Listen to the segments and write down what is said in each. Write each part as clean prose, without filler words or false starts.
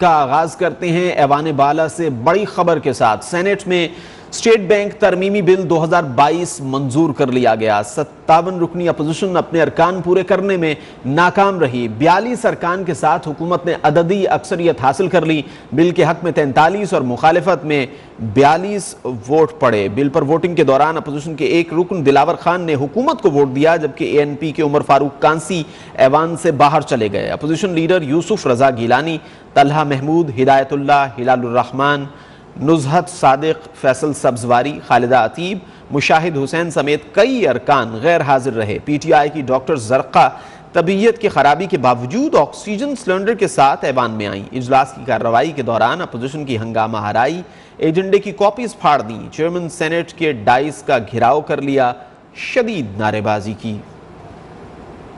का आगाज करते हैं ऐवान बाला से बड़ी खबर के साथ। सेनेट में स्टेट बैंक तरमीमी बिल 2022 मंजूर कर लिया गया। 57 रुकनी अपोजिशन अपने अरकान पूरे करने में नाकाम रही। 42 अरकान के साथ हुकूमत ने अददी अक्सरियत हासिल कर ली। बिल के हक में 43 और मुखालिफत में 42 वोट पड़े। बिल पर वोटिंग के दौरान अपोजिशन के एक रुकन दिलावर खान ने हुकूमत को वोट दिया, जबकि ANP के उमर फारूक कांसी ऐवान से बाहर चले गए। अपोजिशन लीडर यूसुफ रजा गिलानी, तलहा महमूद, हिदायतुल्लाह, हिलालुर रहमान, नुज़हत सादिक, फैसल सब्जवारी, खालिदा अतीब, मुशाहिद हुसैन समेत कई अरकान गैर हाजिर रहे। PTI की डॉक्टर जरका तबीयत की खराबी के बावजूद ऑक्सीजन सिलेंडर के साथ ऐवान में आई। इजलास की कार्रवाई के दौरान अपोजिशन की हंगामा हराई, एजेंडे की कॉपीज फाड़ दी। चेयरमैन सेनेट के डाइस का घेराव कर लिया, शदीद नारेबाजी की।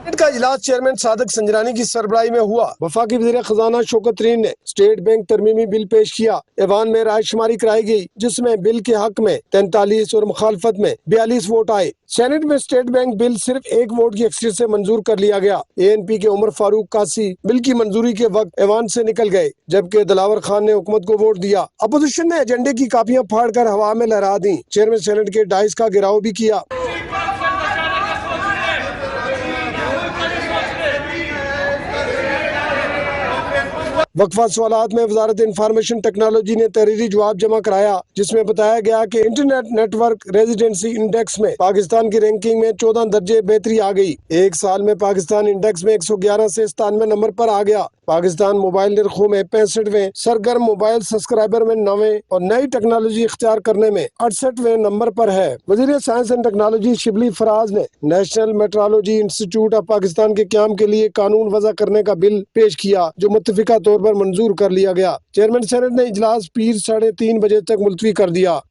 सेनेट का इजलास चेयरमैन सादिक संजरानी की सरबराही में हुआ। वफाकी वज़ीर खजाना शौकत तरीन ने स्टेट बैंक तरमीमी बिल पेश किया। ऐवान में रायशुमारी कराई गई, जिसमें बिल के हक में 43 और मुखालफत में 42 वोट आए। सेनेट में स्टेट बैंक बिल सिर्फ एक वोट की अक्सरियत से मंजूर कर लिया गया। ANP के उमर फारूक कासी बिल की मंजूरी के वक्त ऐवान से निकल गए, जबकि दिलावर खान ने हुकूमत को वोट दिया। अपोजिशन ने एजेंडे की कापियां फाड़ कर हवा में लहरा दी। चेयरमैन सेनेट के डाइस का घेराव भी किया। वक्फा सवालात में वजारत इंफॉर्मेशन टेक्नोलॉजी ने तहरीरी जवाब जमा कराया, जिसमें बताया गया कि इंटरनेट नेटवर्क रेजिडेंसी इंडेक्स में पाकिस्तान की रैंकिंग में 14 दर्जे बेहतरी आ गई। एक साल में पाकिस्तान इंडेक्स में 111 से 97 नंबर पर आ गया। पाकिस्तान मोबाइल निर्खों में 65वें, सरगर्म मोबाइल सब्सक्राइबर में 9वें और नई टेक्नोलॉजी इख्तियार करने में 68वें नंबर पर है। वज़ीर science and technology Shibli Faraz ने national metrology institute of Pakistan के क़याम के लिए कानून वज़ा करने का बिल पेश किया, जो मुत्तफिका तौर पर मंजूर कर लिया गया। चेयरमैन सेनेट ने इजलास पीर 3:30 बजे तक मुलतवी कर दिया।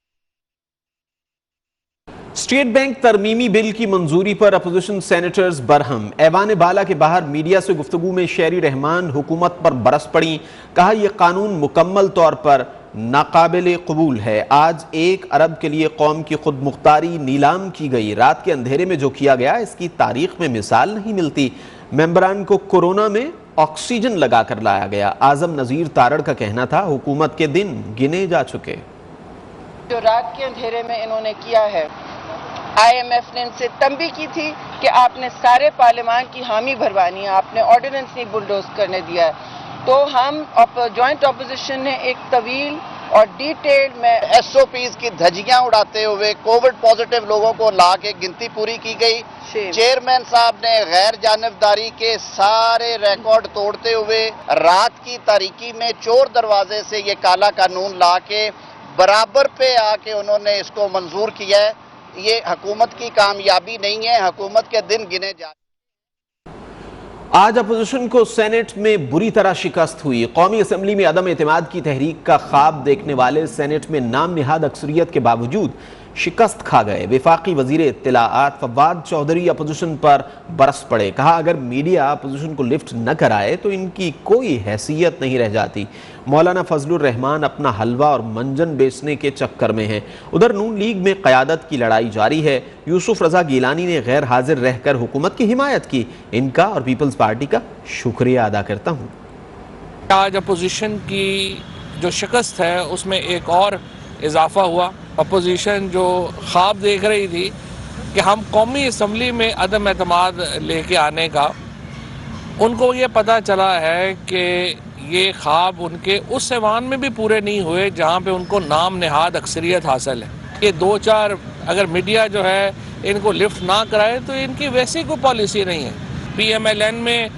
स्टेट बैंक तरमीमी बिल की मंजूरी पर अपोजिशन सेनेटर्स बरहम। ऐवान बाला के बाहर मीडिया से गुफ्तगू में शेरी रहमान हुकूमत पर बरस पड़ी। कहा, यह कानून मुकम्मल तौर पर नाकाबिल कबूल है। आज 1 अरब के लिए कौम की खुद मुख्तारी नीलाम की गई। रात के अंधेरे में जो किया गया, इसकी तारीख में मिसाल नहीं मिलती। मेंबरान को कोरोना में ऑक्सीजन लगाकर लाया गया। आजम नजीर तारड़ का कहना था, हुकूमत के दिन गिने जा चुके। जो रात के अंधेरे में इन्होंने किया है, IMF ने इनसे तंबी की थी कि आपने सारे पार्लियामान की हामी भरवानी है, आपने ऑर्डिनेंस नहीं बुलडोज करने दिया है। तो हम जॉइंट ऑपोजिशन ने एक तवील और डिटेल्ड में SOPs की धज्जियां उड़ाते हुए कोविड पॉजिटिव लोगों को ला के गिनती पूरी की गई। चेयरमैन साहब ने गैर जानिबदारी के सारे रिकॉर्ड तोड़ते हुए रात की तारीकी में चोर दरवाजे से ये काला कानून ला के बराबर पे आके उन्होंने इसको मंजूर किया है। ये हुकूमत की कामयाबी नहीं है, हुकूमत के दिन गिने जा। आज अपोजिशन को सेनेट में बुरी तरह शिकस्त हुई। कौमी असम्बली में अदम एतमाद की तहरीक का ख्वाब देखने वाले सेनेट में नाम निहाद अक्सरियत के बावजूद शिकस्त खा गए। वफाकी वजीर इत्तलाआत फवाद चौधरी अपोजिशन पर बरस पड़े। कहा, अगर मीडिया अपोजिशन को लिफ्ट न कराए तो इनकी कोई हैसियत नहीं रह जाती। मौलाना फजलुर रहमान अपना हलवा और मंजन बेचने के चक्कर में हैं। उधर नून लीग में क़यादत की लड़ाई जारी है। यूसुफ रजा गिलानी ने गैर हाजिर रहकर हुकूमत की हिमायत की। इनका और पीपल्स पार्टी का शुक्रिया अदा करता हूँ। आज अपोजिशन की जो शिकस्त है उसमें एक और इजाफा हुआ। अपोजिशन जो ख्वाब देख रही थी कि हम कौमी असम्बली में अदम एतमाद लेके आने का, उनको ये पता चला है कि ये ख्वाब उनके उस ऐवान में भी पूरे नहीं हुए जहाँ पे उनको नाम निहाद अक्सरियत हासिल है। ये 2-4 अगर मीडिया जो है इनको लिफ्ट ना कराए तो इनकी वैसी कोई पॉलिसी नहीं है। PMLN में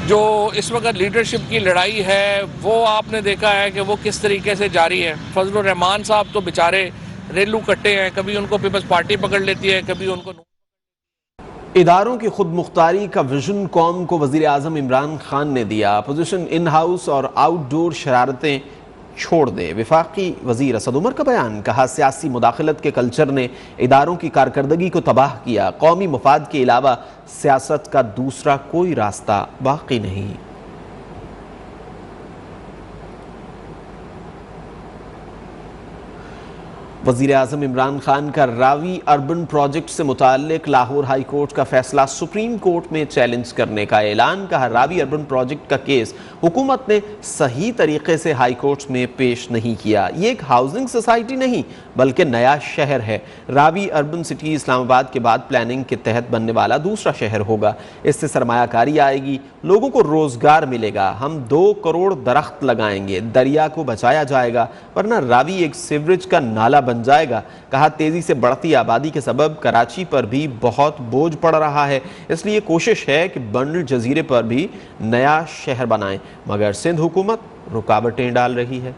जो इस वक्त लीडरशिप की लड़ाई है वो आपने देखा है कि वो किस तरीके से जारी है। फजलुर रहमान साहब तो बेचारे रेलू कट्टे हैं, कभी उनको पीपल्स पार्टी पकड़ लेती है, कभी उनको। इदारों की खुद मुख्तारी का विजन कौम को वजीर आजम इमरान खान ने दिया। अपोजिशन इन हाउस और आउटडोर शरारतें छोड़ दे। वफाकी वजीर असद उमर का बयान। कहा, सियासी मुदाखलत के कल्चर ने इदारों की कारकर्दगी को तबाह किया। कौमी मफाद के अलावा सियासत का दूसरा कोई रास्ता बाकी नहीं। वज़ीर आज़म इमरान खान का रावी अर्बन प्रोजेक्ट से मुताल्लिक लाहौर हाई कोर्ट का फैसला सुप्रीम कोर्ट में चैलेंज करने का ऐलान। कहा, रावी अर्बन प्रोजेक्ट का केस हुकूमत ने सही तरीके से हाई कोर्ट में पेश नहीं किया। ये एक हाउसिंग सोसाइटी नहीं बल्कि नया शहर है। रावी अर्बन सिटी इस्लामाबाद के बाद प्लानिंग के तहत बनने वाला दूसरा शहर होगा। इससे सरमायाकारी आएगी, लोगों को रोजगार मिलेगा। हम 2 करोड़ दरख्त लगाएंगे, दरिया को बचाया जाएगा, वरना रावी एक सीवरेज का नाला बन जाएगा। कहा, तेजी से बढ़ती आबादी के सबब कराची पर भी बहुत बोझ पड़ रहा है, इसलिए कोशिश है कि बंड जजीरे पर भी नया शहर बनाएं, मगर सिंध हुकूमत रुकावटें डाल रही है।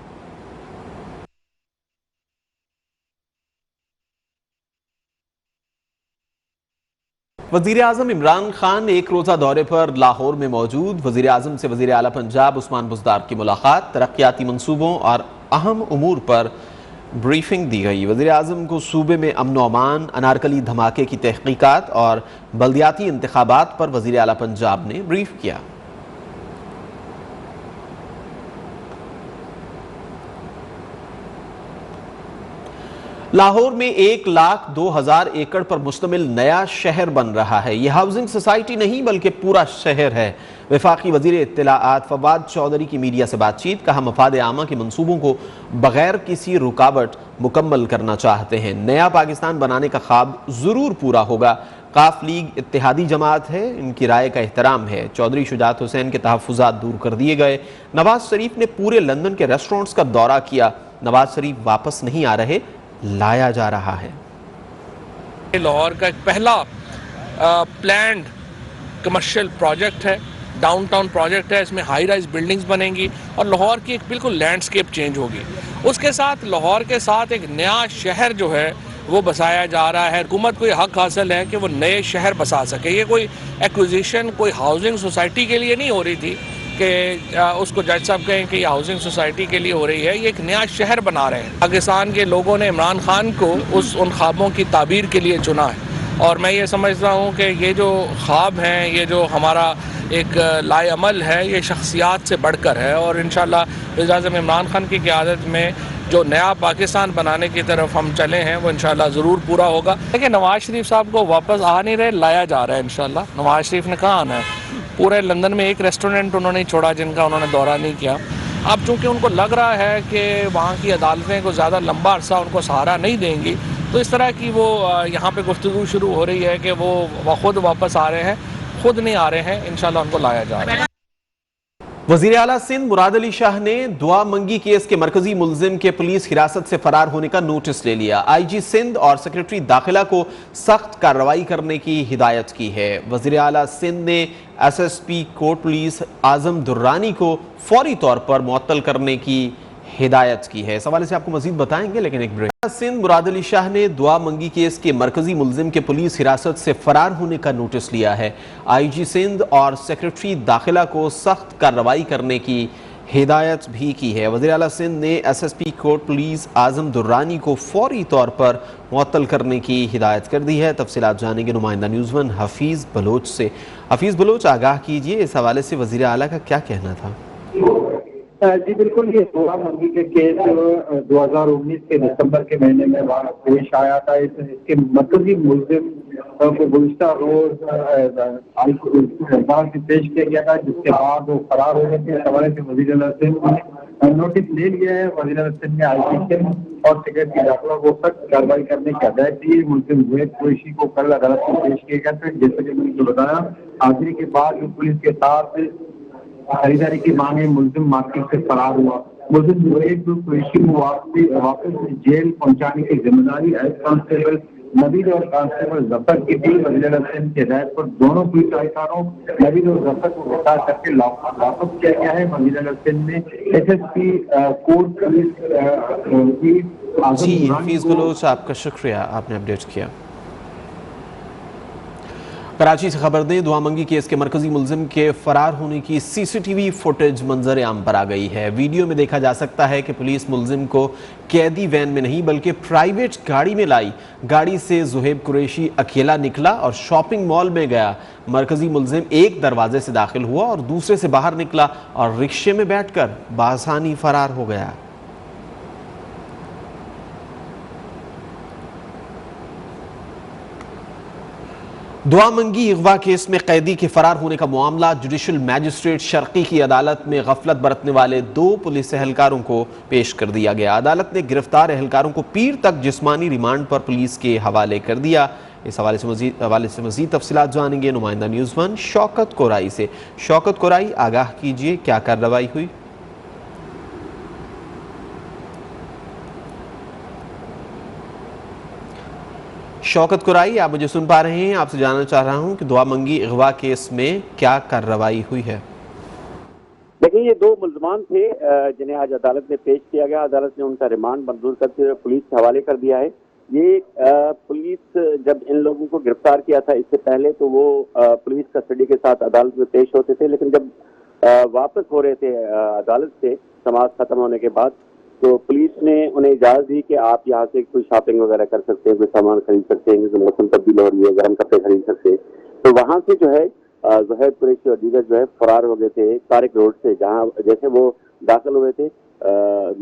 वज़ीर आज़म इमरान खान एक रोज़ा दौरे पर लाहौर में मौजूद। वज़ीर आज़म से वज़ीर आला पंजाब उस्मान बुज़दार की मुलाकात, तरक्याती मंसूबों और अहम उमूर पर ब्रीफिंग दी गई। वज़ीर आज़म को सूबे में अमन व अमान, अनारकली धमाके की तहकीकात और बल्दियाती इंतखाबात पर वज़ीर आला पंजाब ने ब्रीफ किया। लाहौर में 1,02,000 एकड़ पर मुश्तमिल नया शहर बन रहा है। यह हाउसिंग सोसाइटी नहीं बल्कि पूरा शहर है। वफाकी वज़ीर इत्तलाआत फवाद चौधरी की मीडिया से बातचीत। कहा, मफाद आमा के मंसूबों को बगैर किसी रुकावट मुकम्मल करना चाहते हैं। नया पाकिस्तान बनाने का ख्वाब ज़रूर पूरा होगा। काफ लीग इत्तेहादी जमात है, इनकी राय का एहतराम है। चौधरी शुजात हुसैन के तहफ़्फ़ुज़ात दूर कर दिए गए। नवाज शरीफ ने पूरे लंदन के रेस्टोरेंट्स का दौरा किया। नवाज शरीफ वापस नहीं आ रहे, लाया जा रहा है। लाहौर का एक पहला प्लान्ड कमर्शियल प्रोजेक्ट है, डाउनटाउन प्रोजेक्ट है। इसमें हाई राइज बिल्डिंग्स बनेंगी और लाहौर की एक बिल्कुल लैंडस्केप चेंज होगी। उसके साथ लाहौर के साथ एक नया शहर जो है वो बसाया जा रहा है। हुकूमत को ये हक हासिल है कि वो नए शहर बसा सके। ये कोई एक्विजिशन कोई हाउसिंग सोसाइटी के लिए नहीं हो रही थी कि उसको जज साहब कहें कि ये हाउसिंग सोसाइटी के लिए हो रही है। ये एक नया शहर बना रहे हैं। पाकिस्तान के लोगों ने इमरान खान को उन ख्वाबों की ताबीर के लिए चुना है और मैं ये समझता हूँ कि ये जो ख्वाब हैं, ये जो हमारा एक लाएअमल है, ये शख्सियात से बढ़कर है और इंशाअल्लाह वज़ीर आज़म इमरान खान की क़यादत में जो नया पाकिस्तान बनाने की तरफ हम चले हैं वो इंशाअल्लाह ज़रूर पूरा होगा। लेकिन नवाज शरीफ साहब को वापस आ नहीं रहे, लाया जा रहा है इंशाअल्लाह। नवाज शरीफ ने कहाँ आना है? पूरे लंदन में एक रेस्टोरेंट उन्होंने छोड़ा जिनका उन्होंने दौरा नहीं किया। अब चूँकि उनको लग रहा है कि वहाँ की अदालतें को ज़्यादा लंबा अरसा उनको सहारा नहीं देंगी, तो इस तरह की वो यहाँ पे गुफ्तगू शुरू हो रही है कि वो खुद वापस आ रहे हैं। खुद नहीं आ रहे हैं, इंशाल्लाह उनको लाया जा रहा है। वज़ीर आला सिंध मुराद अली शाह ने दुआ मंगी केस के मरकजी मुलजिम के पुलिस हिरासत से फरार होने का नोटिस ले लिया। IG सिंध और सेक्रेटरी दाखिला को सख्त कार्रवाई करने की हिदायत की है। वज़ीर आला सिंध ने SSP कोर्ट पुलिस आज़म दुर्रानी को फौरी तौर पर मुअत्तल करने की हिदायत की है। इस हवाले से आपको मजीद बताएंगे, लेकिन एक ब्रेक। सिंध मुराद अली शाह ने दुआ मंगी केस के मरकजी मुलजिम के पुलिस हिरासत से फरार होने का नोटिस लिया है। IG सिंध और सेक्रेटरी दाखिला को सख्त कार्रवाई करने की हिदायत भी की है। वज़ीर आला सिंध ने SSP कोर्ट पुलिस आज़म दुर्रानी को फौरी तौर पर मुअत्तल करने की हिदायत कर दी है। तफसीलात जानेंगे नुमाइंदा न्यूज़ वन हफीज़ बलोच से। हफीज़ बलोच, आगाह कीजिए, इस हवाले से वज़ीर आला का क्या कहना था? जी बिल्कुल, ये दुआ मंगी के केस 2019 के दिसंबर के महीने में पेश आया था। इसके मरकजी मुलजिम को गुज़िश्ता रोज अदालत में पेश किया गया था, जिसके बाद वो फरार हो गए थे। इस हवाले से वज़ीर आला सिंध ने नोटिस ले लिया है। वज़ीर आला सिंध ने IG सिंध और सेक्रेटरी दाखिला को सख्त कार्रवाई करने की हिदायत दी। मुलजिम ज़ुहैब कुरैशी को कल अदालत में पेश किया गया था। जैसे कि मैंने बताया, हाजिरी के बाद पुलिस के साथ खरीदारी की मांगे मुलजिम मार्केट से फरार हुआ। मुलजिम ज़ुहैब कुरैशी को वापस जेल पहुंचाने की जिम्मेदारी हेड कांस्टेबल नवीद और कांस्टेबल जफर की थी। वज़ीर आला सिंध की हिदायत पर दोनों पुलिस एहलकारों नवीद और जफर को गिरफ्तार करके वापस किया गया है। वज़ीर आला सिंध ने SSP कोर्ट पुलिस जी हफीज़ बलोच, आपका शुक्रिया, आपने अपडेट किया। कराची से खबर दें, दुआ मंगी केस के मरकजी मुलजिम के फरार होने की CCTV फुटेज मंजर आम पर आ गई है। वीडियो में देखा जा सकता है कि पुलिस मुलजिम को कैदी वैन में नहीं बल्कि प्राइवेट गाड़ी में लाई। गाड़ी से ज़ुहैब कुरैशी अकेला निकला और शॉपिंग मॉल में गया। मरकजी मुलजिम एक दरवाजे से दाखिल हुआ और दूसरे से बाहर निकला और रिक्शे में बैठकर बासानी फरार हो गया। दुआ मंगी अगवा केस में कैदी के फरार होने का मामला जुडिशल मैजिस्ट्रेट शर्की की अदालत में गफलत बरतने वाले 2 पुलिस एहलकारों को पेश कर दिया गया। अदालत ने गिरफ्तार एहलकारों को पीर तक जिस्मानी रिमांड पर पुलिस के हवाले कर दिया। इस हवाले से मजीद तफसीलात जानेंगे नुमाइंदा न्यूज़ 1 शौकत कोराई से। शौकत कोराई, आगाह कीजिए, क्या कार्रवाई हुई? शौकत कुराई, आप मुझे सुन पा रहे हैं? आपसे जानना चाह रहा हूं कि दुआ मंगी अगवा केस में क्या कार्रवाई हुई है? देखिए, ये 2 मुल्जमान थे जिन्हें आज अदालत में पेश किया गया। अदालत ने उनका रिमांड मंजूर करते हुए पुलिस के हवाले कर दिया है। ये पुलिस जब इन लोगों को गिरफ्तार किया था इससे पहले तो वो पुलिस कस्टडी के साथ अदालत में पेश होते थे, लेकिन जब वापस हो रहे थे अदालत से समाज खत्म होने के बाद, तो पुलिस ने उन्हें इजाजत दी कि आप यहाँ से कोई शॉपिंग वगैरह कर सकते हैं, कोई सामान खरीद सकते हैं, जैसे मौसम तब्दील हो रही है, गर्म कपड़े खरीद सकते हैं। तो वहाँ से जो है ज़ुहैब कुरैशी और दीगर जो है फरार हो गए थे तारिक रोड से, जहाँ जैसे वो दाखिल हुए थे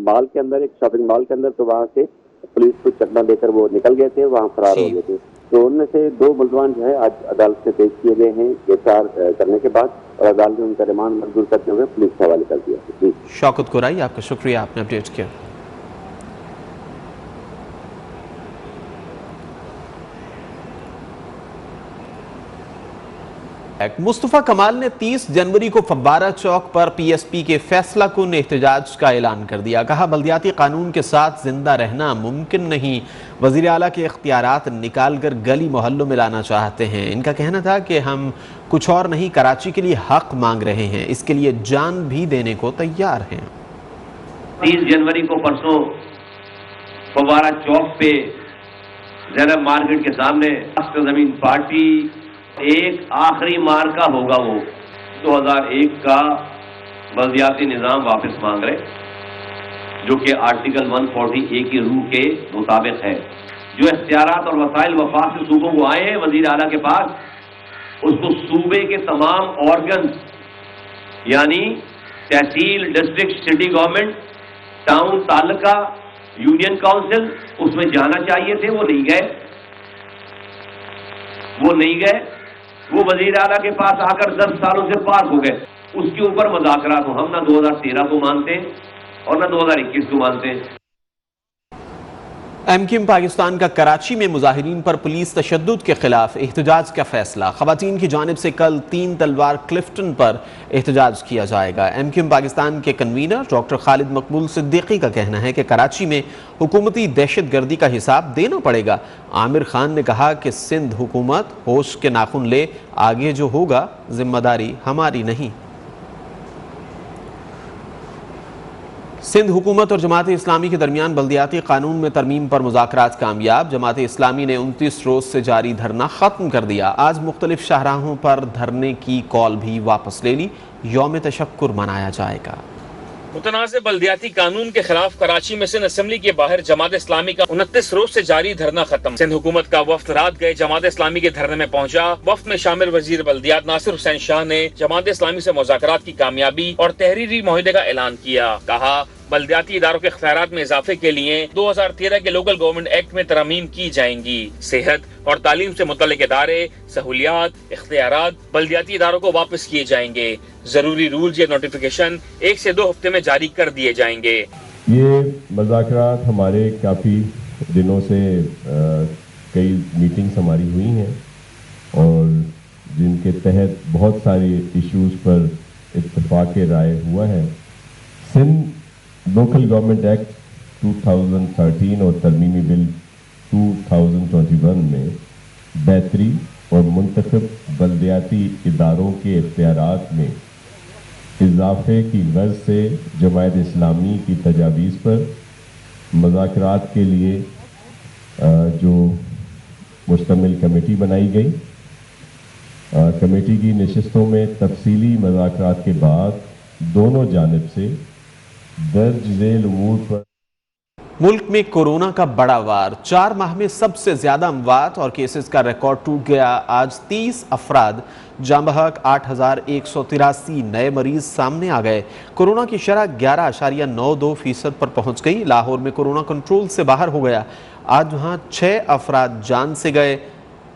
मॉल के अंदर, एक शॉपिंग मॉल के अंदर, तो वहाँ से पुलिस को चकमा देकर वो निकल गए थे, वहाँ फरार हो गए थे। तो उनमें से 2 मुल्जमान जो है आज अदालत में पेश किए गए हैं गिरफ्तार करने के बाद, और अदालत ने उनका रिमांड मंजूर करते हुए पुलिस के हवाले कर दिया। जी शौकत कुराई, आपका शुक्रिया, आपने अपडेट किया। मुस्तफा कमाल ने 30 जनवरी को फव्वारा चौक पर पीएसपी के फैसला कुन एहतजाज का ऐलान कर दिया। कहा, बल्दियाती कानून के साथ जिंदा रहना मुमकिन नहीं। वजीर आला के इख्तियारात निकाल कर गली मोहल्लों में लाना चाहते हैं। इनका कहना था कि हम कुछ और नहीं, कराची के लिए हक मांग रहे हैं, इसके लिए जान भी देने को तैयार हैं। 30 जनवरी को परसों फव्वारा चौक पे ज़ैनब मार्केट के सामने ज़मीन पार्टी एक आखिरी मार्का होगा। वो 2001 का बल्दियाती निज़ाम वापस मांग रहे, जो कि आर्टिकल 140A की रूह के मुताबिक है। जो इख्तियारात और वसाइल वफाक से सूबों को आए हैं वजीर आला के पास, उसको सूबे के तमाम ऑर्गन यानी tehsil, district, city government, town, taluka, union council, उसमें जाना चाहिए थे। वो नहीं गए। वो वजीर आला के पास आकर 10 सालों से पार हो गए। उसके ऊपर मुज़ाकरात हो। हम ना 2013 को मानते और ना 2021 को मानते। एमक्यूएम पाकिस्तान का कराची में मुजाहिरीन पर पुलिस तशद्दुद के खिलाफ एहतजाज का फैसला। खवातीन की जानिब से कल 3 तलवार क्लिफ्टन पर एहतजाज किया जाएगा। एमक्यूएम पाकिस्तान के कन्वीनर डॉक्टर खालिद मकबूल सिद्दीकी का कहना है कि कराची में हुकूमती दहशत गर्दी का हिसाब देना पड़ेगा। आमिर खान ने कहा कि सिंध हुकूमत होश के नाखून ले, आगे जो होगा जिम्मेदारी हमारी नहीं। सिंध हुकूमत और जमात इस्लामी के दरमियान बल्दियाती कानून में तरमीम पर मुज़ाकरात कामयाब। जमात इस्लामी ने 29 रोज से जारी धरना ख़त्म कर दिया। आज मुख्तलिफ शाहराहों पर धरने की कॉल भी वापस ले ली। यौम तशक्कुर मनाया जाएगा। मुतनाज़ बल्दियाती कानून के खिलाफ कराची में सिंध असेंबली के बाहर जमात इस्लामी का 29 रोज से जारी धरना खत्म। सिंध हुकूमत का वफ्द रात गए जमात इस्लामी के धरने में पहुंचा। वफ्द में शामिल वजीर बल्दियात नासिर हुसैन शाह ने जमात इस्लामी से मुज़ाकरात की कामयाबी और तहरीरी मुआहदे का ऐलान किया। कहा, बल्दियाती इदारों के इख्तियारात में इजाफे के लिए 2013 के लोकल गवर्नमेंट एक्ट में तरमीम की जाएंगी। सेहत और तालीम से मुतल्लिक इदारे, सहूलियात, इख्तियारात बल्दियाती इदारों को वापस किए जाएंगे। जरूरी रूल्स या नोटिफिकेशन 1 से 2 हफ्ते में जारी कर दिए जाएंगे। ये मुज़ाकरात हमारे काफ़ी दिनों से कई मीटिंग्स हमारी हुई हैं और जिनके तहत बहुत सारे इश्यूज पर इत्तेफाक राय हुआ है। सिंध लोकल गवर्नमेंट एक्ट 2013 और तरमीमी बिल 2021 में बेहतरी और मुंतखब बल्दियाती इदारों के इख्तियारात में इजाफे की गर्ज से जमात इस्लामी की तजावीज़ पर मुज़ाकरात के लिए जो मुश्तमिल कमेटी बनाई गई। कमेटी की नशिस्तों में तफसीली मुज़ाकरात के बाद दोनों जानिब से दर्ज झेल उमूर पर मुल्क में कोरोना का बड़ा वार। 4 माह में सबसे ज्यादा अमवात और केसेस का रिकॉर्ड टूट गया। आज 30 अफराद जामबहक 8,183 नए मरीज सामने आ गए। कोरोना की शरह 11.92% पर पहुंच गई। लाहौर में कोरोना कंट्रोल से बाहर हो गया। आज वहां 6 अफराद जान से गए।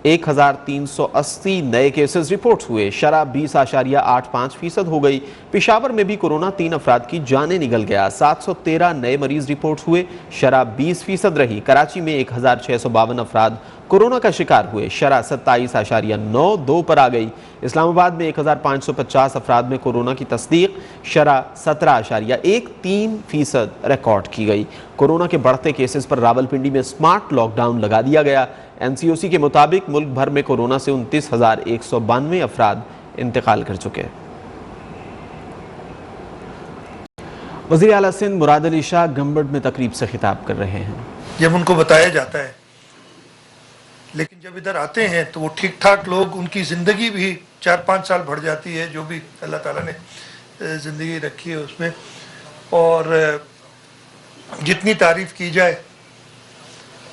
1380 नए केसेस रिपोर्ट हुए। शरह 20.85% हो गई। पेशावर में भी कोरोना 3 अफराद की जानें निकल गया। 713 नए मरीज रिपोर्ट हुए। शरह 20% रही। कराची में 1652 अफराद कोरोना का शिकार हुए। शरह 27.92 पर आ गई। इस्लामाबाद में 1550 अफराद में कोरोना की तस्दीक। शरह 17.13% रिकॉर्ड की गई। कोरोना के बढ़ते केसेस पर रावलपिंडी में स्मार्ट लॉकडाउन लगा दिया गया। NCOC के मुताबिक मुल्क भर में कोरोना से 29,192 अफराद इंतकाल कर चुके हैं। वज़ीर आला सिंध मुराद अली शाह गंबड़ में तकरीब से खिताब कर रहे हैं। जब उनको बताया जाता है, लेकिन जब इधर आते हैं तो वो ठीक ठाक लोग, उनकी ज़िंदगी भी 4-5 साल बढ़ जाती है, जो भी अल्लाह ताला ने ज़िंदगी रखी है उसमें। और जितनी तारीफ़ की जाए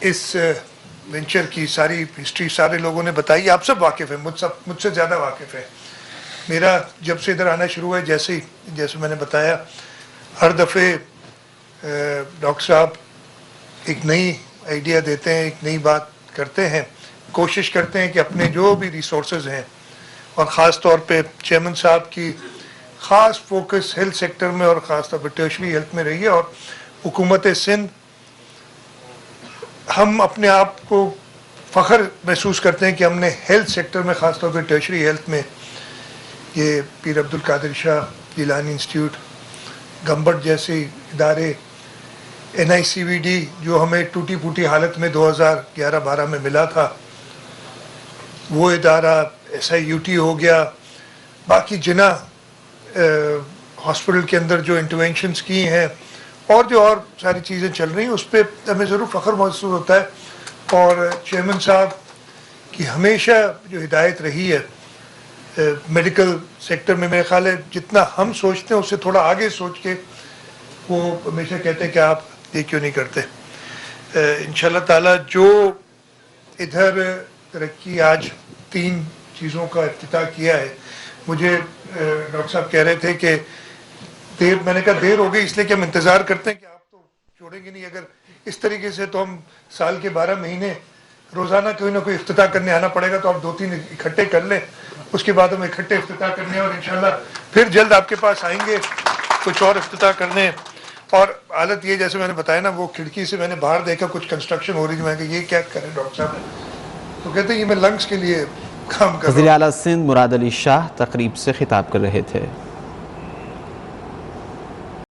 इस वेंचर की, सारी हिस्ट्री सारे लोगों ने बताई, आप सब वाकिफ़ हैं, मुझसे ज़्यादा वाकिफ़ है। मेरा जब से इधर आना शुरू हुआ, जैसे मैंने बताया, हर दफ़े डॉक्टर साहब एक नई आइडिया देते हैं, एक नई बात करते हैं, कोशिश करते हैं कि अपने जो भी रिसोर्सेज हैं, और ख़ास तौर पे चेयरमैन साहब की ख़ास फोकस हेल्थ सेक्टर में और ख़ास तौर पर टर्शरी हेल्थ में रही है। और हुकूमत सिंध, हम अपने आप को फ़ख्र महसूस करते हैं कि हमने हेल्थ सेक्टर में, ख़ास तौर पर टर्शरी हेल्थ में, ये पीर अब्दुल कादिर शाह जिलानी इंस्टीट्यूट, गंबड़ जैसे इदारे, NICVD जो हमें टूटी फूटी हालत में 2011-12 में मिला था, वो इदारा, SIUT हो गया, बाकी जिना हॉस्पिटल के अंदर जो इंटरवेंशंस की हैं, और जो और सारी चीज़ें चल रही हैं, उस पर हमें ज़रूर फ़ख्र महसूस होता है। और चेयरमैन साहब की हमेशा जो हिदायत रही है मेडिकल सेक्टर में, मेरे ख्याल है जितना हम सोचते हैं उससे थोड़ा आगे सोच के वो हमेशा कहते हैं कि आप ये क्यों नहीं करते। इंशाल्लाह ताला जो इधर तरक्की, आज 3 चीज़ों का इफ्तिताह किया है, मुझे डॉक्टर साहब कह रहे थे कि मैंने कहा देर हो गई इसलिए कि हम इंतज़ार करते हैं कि आप तो छोड़ेंगे नहीं। अगर इस तरीके से तो हम साल के 12 महीने रोज़ाना कोई ना कोई इफ्तिताह करने आना पड़ेगा, तो आप 2-3 इकट्ठे कर लें, उसके बाद हम इकट्ठे इफ्तिताह करने, और इंशाल्लाह फिर जल्द आपके पास आएंगे कुछ और इफ्तिताह करने। और हालत ये, जैसे मैंने बताया ना, वो खिड़की से मैंने बाहर देखा कुछ कंस्ट्रक्शन हो रही थी, मैं ये क्या करें डॉक्टर साहब, तो कहते हैं ये मैं लंग्स के लिए काम कर रहा हूं। वज़ीर आला सिंध मुराद अली शाह तकरीब से खिताब कर रहे थे।